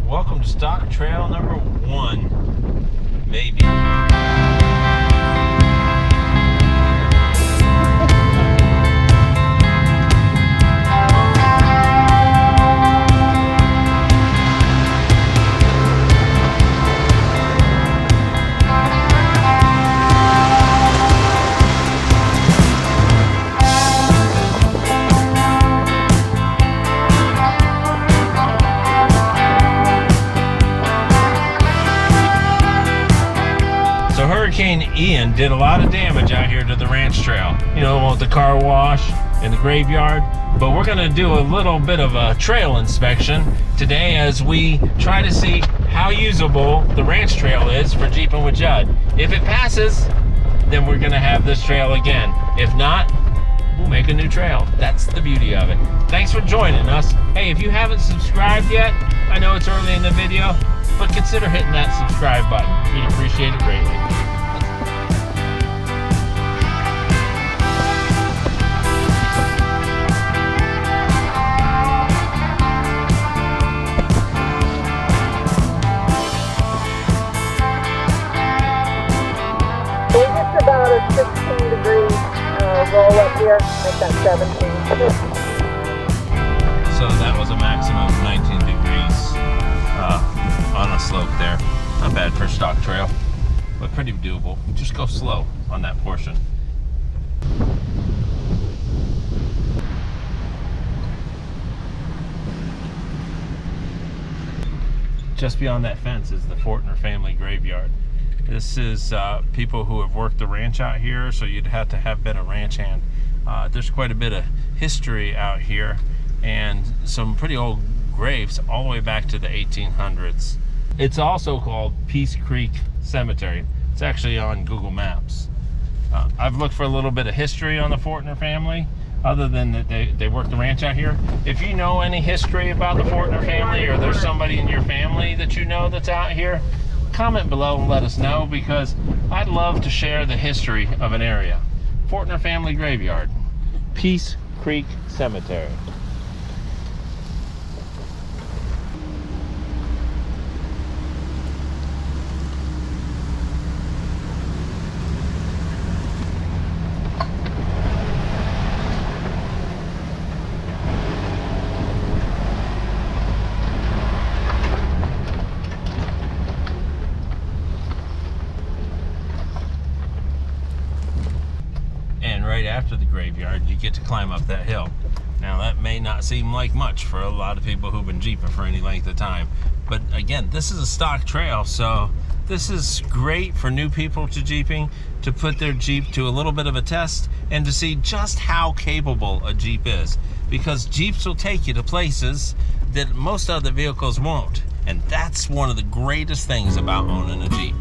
Welcome to stock trail number 1, maybe. Hurricane Ian did a lot of damage out here to the ranch trail. You know, with the car wash and the graveyard. But we're going to do a little bit of a trail inspection today as we try to see how usable the ranch trail is for Jeepin with Judd. If it passes, then we're going to have this trail again. If not, we'll make a new trail. That's the beauty of it. Thanks for joining us. Hey, if you haven't subscribed yet, I know it's early in the video, but consider hitting that subscribe button. We'd appreciate it greatly. About a 16-degree roll up here, make that 17. So that was a maximum of 19 degrees on a slope there. Not bad for a stock trail, but pretty doable. Just go slow on that portion. Just beyond that fence is the Fortner family graveyard. This is people who have worked the ranch out here, so you'd have to have been a ranch hand. There's quite a bit of history out here and some pretty old graves all the way back to the 1800s. It's also called Peace Creek Cemetery. It's actually on Google Maps. I've looked for a little bit of history on the Fortner family, other than that they worked the ranch out here. If you know any history about the Fortner family, or there's somebody in your family that you know that's out here, comment below and let us know, because I'd love to share the history of an area. Fortner family graveyard, Peace Creek Cemetery. Right after the graveyard, you get to climb up that hill. Now that may not seem like much for a lot of people who've been Jeeping for any length of time, but again, this is a stock trail, so this is great for new people to Jeeping, to put their Jeep to a little bit of a test and to see just how capable a Jeep is, because Jeeps will take you to places that most other vehicles won't, and that's one of the greatest things about owning a Jeep.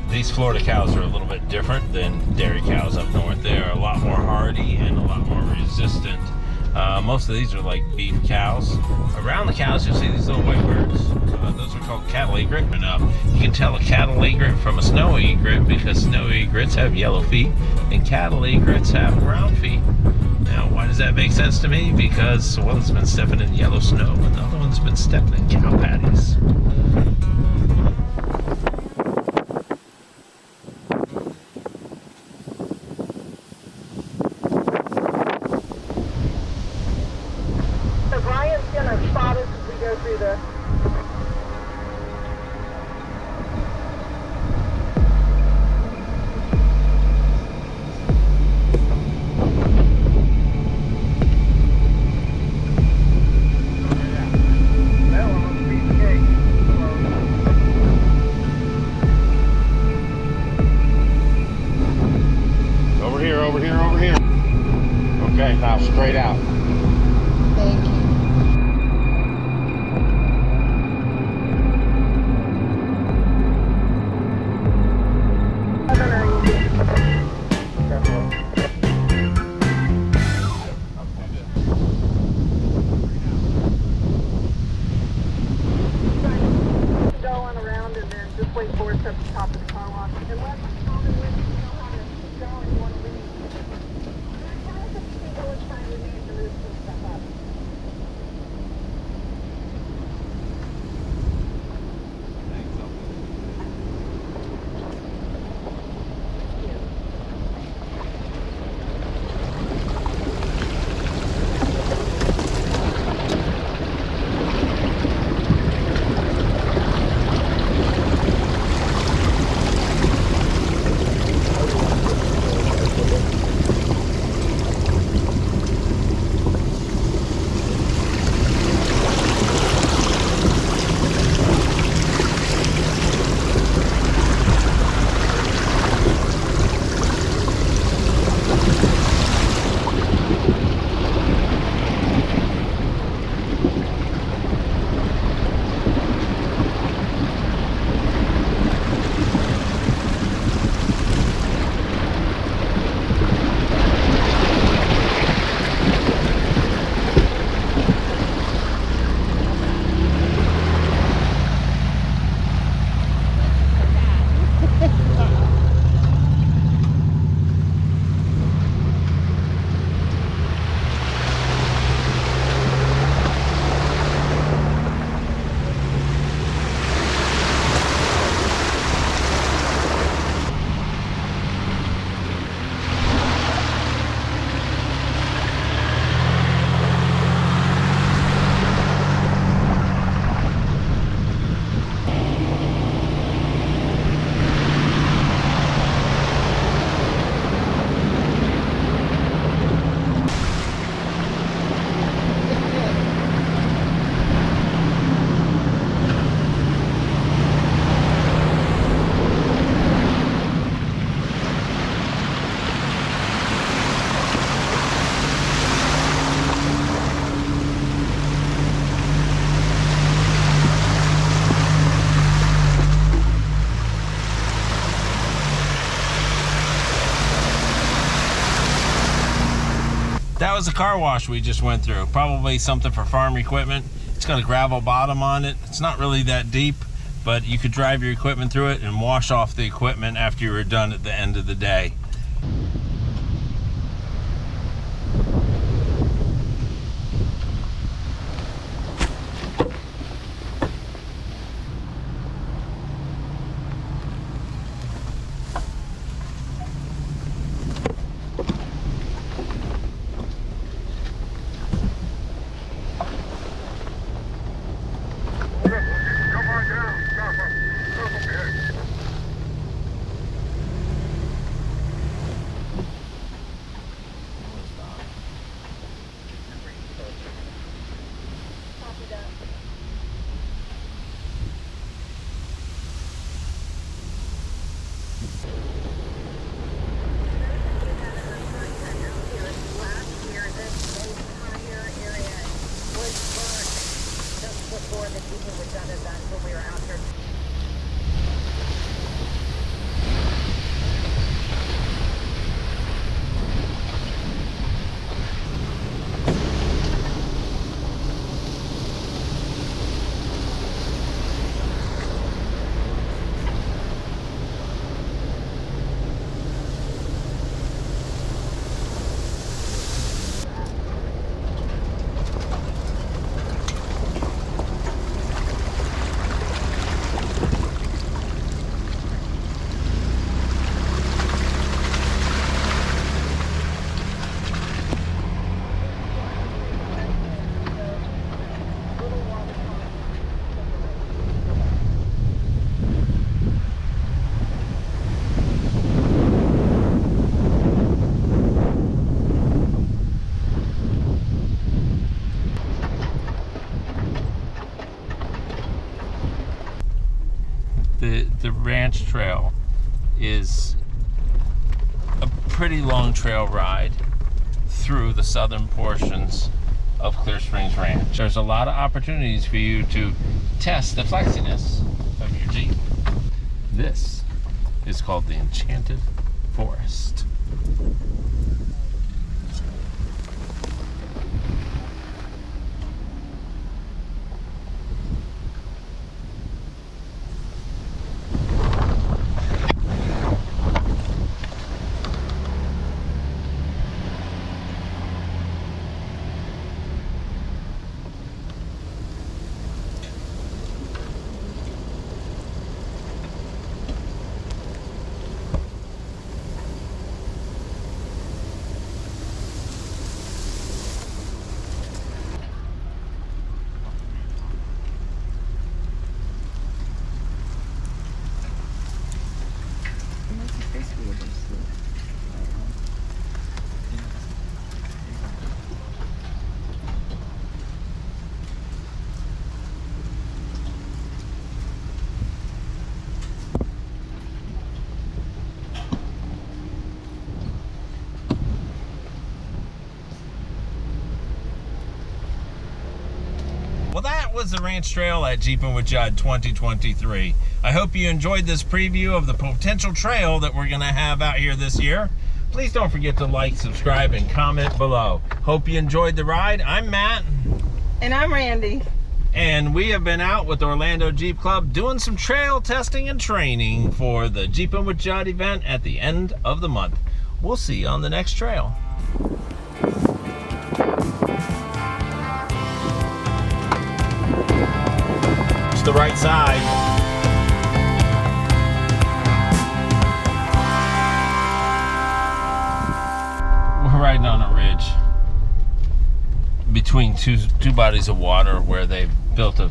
These Florida cows are a little bit different than dairy cows up north. They're a lot more hardy and a lot more resistant. Most of these are like beef cows. Around the cows you'll see these little white birds. Those are called cattle egret. And you can tell a cattle egret from a snow egret, because snow egrets have yellow feet and cattle egrets have brown feet. Now, why does that make sense to me? Because one's been stepping in yellow snow and the other one's been stepping in cow patties. stop at the car wash. Unless it's common with you know how to go and you want to leave. There's times that you can go inside and leave to move some stuff up. That was a car wash we just went through. Probably something for farm equipment. It's got a gravel bottom on it. It's not really that deep, but you could drive your equipment through it and wash off the equipment after you were done at the end of the day. Before the Jeepin was done event when we were out here. The ranch trail is a pretty long trail ride through the southern portions of Clear Springs Ranch. There's a lot of opportunities for you to test the flexiness of your Jeep. This is called the Enchanted Forest. was the Ranch Trail at Jeepin with Judd 2023. I hope you enjoyed this preview of the potential trail that we're going to have out here this year. Please don't forget to like, subscribe, and comment below. Hope you enjoyed the ride. I'm Matt. And I'm Randy. And we have been out with Orlando Jeep Club doing some trail testing and training for the Jeepin with Judd event at the end of the month. We'll see you on the next trail. It's the right side. We're riding on a ridge between two bodies of water where they've built a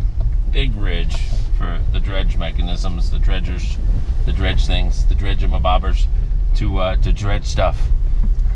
big ridge for the dredge mechanisms, the dredgers, the dredge things, the dredge-a-bobbers to dredge stuff